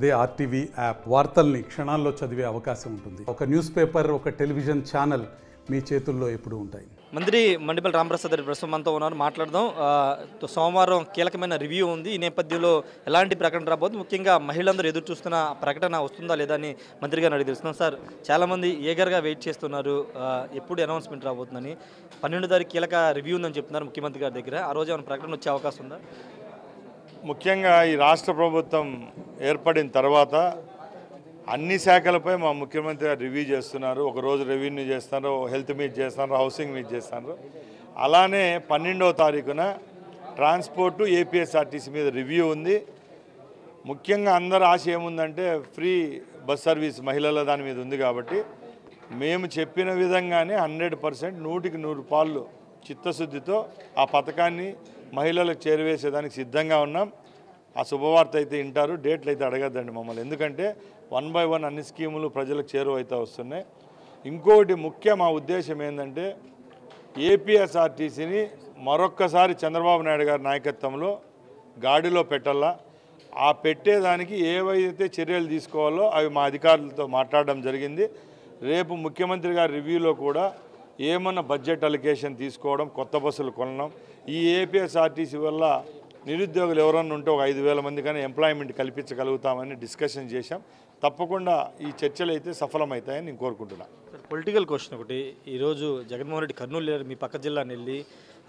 అదే RTV app వార్తల్ని క్షణాల్లో చదివే అవకాశం ఉంటుంది. ఒక న్యూస్ పేపర్, ఒక టెలివిజన్ ఛానల్ మీ చేతుల్లో ఎప్పుడూ ఉంటాయి. మంత్రి మండిపల్లి రామప్రసాద్ రెడ్డి ప్రస్తుతం మనతో ఉన్నారు, మాట్లాడదాం. సోమవారం కీలకమైన రివ్యూ ఉంది. ఈ నేపథ్యంలో ఎలాంటి ప్రకటన రాబోతుంది, ముఖ్యంగా మహిళలందరూ ఎదురు చూస్తున్న ప్రకటన వస్తుందా లేదా అని మంత్రి గారిని అడిగి తెలుస్తున్నాం. సార్, చాలామంది ఏగర్గా వెయిట్ చేస్తున్నారు ఎప్పుడు అనౌన్స్మెంట్ రాబోతుందని. 12వ తారీఖు కీలక రివ్యూ ఉందని చెప్తున్నారు ముఖ్యమంత్రి గారి దగ్గర. ఆ రోజు ఏమైనా ప్రకటన వచ్చే అవకాశం ఉందా? ముఖ్యంగా ఈ రాష్ట్ర ప్రభుత్వం ఏర్పడిన తర్వాత అన్ని శాఖలపై మా ముఖ్యమంత్రి గారు రివ్యూ చేస్తున్నారు. ఒకరోజు రెవెన్యూ చేస్తున్నారు, హెల్త్ మీట్ చేస్తున్నారు, హౌసింగ్ మీట్ చేస్తున్నారు. అలానే 12వ తారీఖున ట్రాన్స్పోర్టు ఏపీఎస్ఆర్టీసీ మీద రివ్యూ ఉంది. ముఖ్యంగా అందరి ఆశ ఏముందంటే ఫ్రీ బస్ సర్వీస్ మహిళల దాని మీద ఉంది. కాబట్టి మేము చెప్పిన విధంగానే 100% 100కి 100 పాళ్ళు చిత్తశుద్ధితో ఆ పథకాన్ని మహిళలకు చేరవేసేదానికి సిద్ధంగా ఉన్నాం. ఆ శుభవార్త అయితే వింటారు, డేట్లు అయితే అడగద్దండి మమ్మల్ని. ఎందుకంటే 1 by 1 అన్ని స్కీములు ప్రజలకు చేరువైతే వస్తున్నాయి. ఇంకొకటి ముఖ్య మా ఉద్దేశం ఏంటంటే ఏపీఎస్ఆర్టీసీని మరొక్కసారి చంద్రబాబు నాయుడు గారి నాయకత్వంలో గాడిలో పెట్టాలా. ఆ పెట్టేదానికి ఏవైతే చర్యలు తీసుకోవాలో అవి మా అధికారులతో మాట్లాడడం జరిగింది. రేపు ముఖ్యమంత్రి గారి రివ్యూలో కూడా ఏమన్నా బడ్జెట్ అలికేషన్ తీసుకోవడం, కొత్త బస్సులు కొనడం, ఈ ఏపీఎస్ఆర్టీసీ వల్ల నిరుద్యోగులు ఎవరన్నా ఉంటే ఒక 5,000 మంది కానీ ఎంప్లాయ్మెంట్ కల్పించగలుగుతామని డిస్కషన్ చేశాం. తప్పకుండా ఈ చర్చలు అయితే సఫలమవుతాయని నేను కోరుకుంటున్నాను. పొలిటికల్ క్వశ్చన్ ఒకటి, ఈరోజు జగన్మోహన్ రెడ్డి కర్నూలు మీ పక్క జిల్లాని వెళ్ళి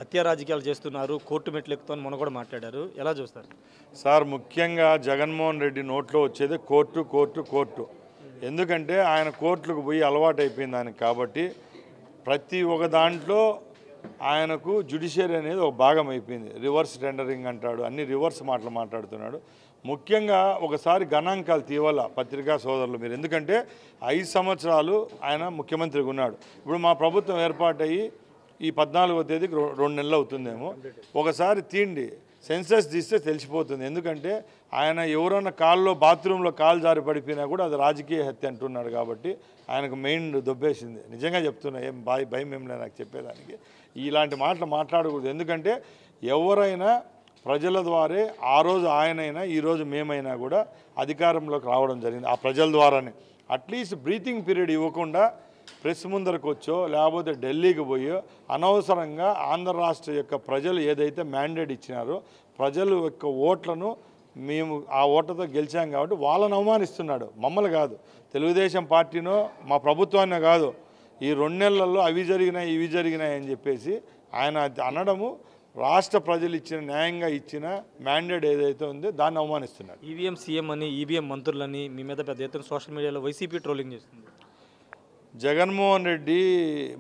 హత్యా రాజకీయాలు చేస్తున్నారు, కోర్టు మెట్లు ఎక్కుతామని మొన్న కూడా మాట్లాడారు. ఎలా చూస్తారు సార్? ముఖ్యంగా జగన్మోహన్ రెడ్డి నోట్లో వచ్చేది కోర్టు కోర్టు కోర్టు. ఎందుకంటే ఆయన కోర్టులకు పోయి అలవాటు అయిపోయింది ఆయనకు. కాబట్టి ప్రతి ఒక్క దాంట్లో ఆయనకు జ్యుడిషియరీ అనేది ఒక భాగం అయిపోయింది. రివర్స్ టెండరింగ్ అంటాడు, అన్ని రివర్స్ మాటలు మాట్లాడుతున్నాడు. ముఖ్యంగా ఒకసారి గణాంకాలు తీవాల పత్రికా సోదరులు మీరు. ఎందుకంటే 5 సంవత్సరాలు ఆయన ముఖ్యమంత్రిగా ఉన్నాడు. ఇప్పుడు మా ప్రభుత్వం ఏర్పాటయ్యి ఈ 14వ తేదీకి 2 నెలలు అవుతుందేమో. ఒకసారి తీండి, సెన్సస్ తీస్తే తెలిసిపోతుంది. ఎందుకంటే ఆయన ఎవరన్నా బాత్రూంలో కాలు జారి పడిపోయినా కూడా అది రాజకీయ హత్య అంటున్నాడు. కాబట్టి ఆయనకు మెయిన్ దొబ్బేసింది. నిజంగా చెప్తున్నా, ఏం భయం ఏం లేదు నాకు చెప్పేదానికి. ఇలాంటి మాటలు మాట్లాడకూడదు. ఎందుకంటే ఎవరైనా ప్రజల ద్వారే, ఆ రోజు ఆయనైనా ఈరోజు మేమైనా కూడా అధికారంలోకి రావడం జరిగింది ఆ ప్రజల ద్వారానే. అట్లీస్ట్ బ్రీతింగ్ పీరియడ్ ఇవ్వకుండా ప్రెస్ ముందరకు వచ్చో లేకపోతే ఢిల్లీకి పోయో అనవసరంగా ఆంధ్ర రాష్ట్ర యొక్క ప్రజలు ఏదైతే మ్యాండేట్ ఇచ్చినారో ప్రజల యొక్క ఓట్లను మేము ఆ ఓట్లతో గెలిచాం కాబట్టి వాళ్ళని అవమానిస్తున్నాడు. మమ్మల్ని కాదు, తెలుగుదేశం పార్టీనో మా ప్రభుత్వాన్ని కాదు. ఈ 2 నెలల్లో అవి జరిగినాయి ఇవి జరిగినాయి అని చెప్పేసి ఆయన అనడము రాష్ట్ర ప్రజలు ఇచ్చిన న్యాయంగా ఇచ్చిన మ్యాండేట్ ఏదైతే ఉందో దాన్ని అవమానిస్తున్నాడు. ఈవీఎం సీఎం అని, ఈవీఎం మంత్రులని మీ మీద పెద్ద ఎత్తున సోషల్ మీడియాలో వైసీపీ ట్రోలింగ్ చేస్తుంది. జగన్మోహన్ రెడ్డి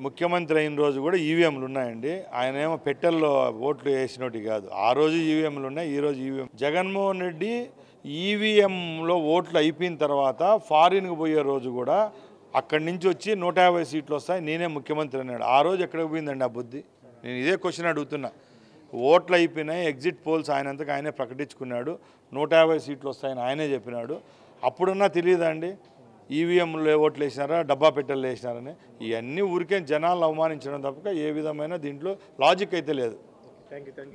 ముఖ్యమంత్రి అయిన రోజు కూడా ఈవీఎంలు ఉన్నాయండి. ఆయన ఏమో పెట్టెల్లో ఓట్లు వేసినట్టు కాదు. ఆ రోజు ఈవీఎంలు ఉన్నాయి, ఈరోజు ఈవీఎం. జగన్మోహన్ రెడ్డి ఈవీఎంలో ఓట్లు అయిపోయిన తర్వాత ఫారిన్కి పోయే రోజు కూడా అక్కడి నుంచి వచ్చి 150 సీట్లు వస్తాయి, నేనే ముఖ్యమంత్రి అన్నాడు. ఆ రోజు ఎక్కడికి పోయిందండి ఆ బుద్ధి? నేను ఇదే క్వశ్చన్ అడుగుతున్నా. ఓట్లు అయిపోయినాయి, ఎగ్జిట్ పోల్స్ ఆయనంతకు ఆయనే ప్రకటించుకున్నాడు, 150 సీట్లు వస్తాయని ఆయనే చెప్పినాడు. అప్పుడున్నా తెలియదండి ఈవీఎంలో ఓట్లు వేసినారా, డబ్బా పెట్టెలు వేసినారని? ఇవన్నీ ఊరికే జనాలను అవమానించడం తప్ప ఏ విధమైన దీంట్లో లాజిక్ అయితే లేదు.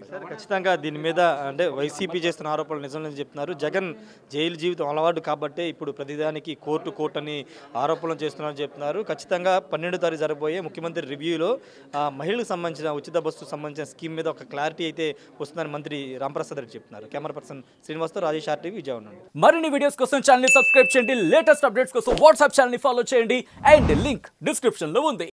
సార్, ఖచ్చితంగా దీని మీద అంటే వైసీపీ చేస్తున్న ఆరోపణలు నిజంగా చెప్తున్నారు. జగన్ జైలు జీవితం అలవాటు కాబట్టే ఇప్పుడు ప్రతిదానికి కోర్టు అని ఆరోపణలు చేస్తున్నారని చెప్తున్నారు. ఖచ్చితంగా 12వ తారీఖు జరగబోయే ముఖ్యమంత్రి రివ్యూలో మహిళలకు సంబంధించిన ఉచిత బస్సుకు సంబంధించిన స్కీమ్ మీద ఒక క్లారిటీ అయితే వస్తుందని మంత్రి రామప్రసాద్ రెడ్డి చెప్తున్నారు. కెమెరా పర్సన్ శ్రీనివాస్తో రాజేష్, ఆర్టీవీ, విజయవాడ నుండి. మరిన్ని వీడియోస్ కోసం ఛానల్ సబ్స్క్రైబ్ చేయండి, లేటెస్ట్ అప్డేట్స్ కోసం వాట్సాప్ ఛానల్ ఫాలో చేయండి, అండ్ లింక్ డిస్క్రిప్షన్ లో ఉంది.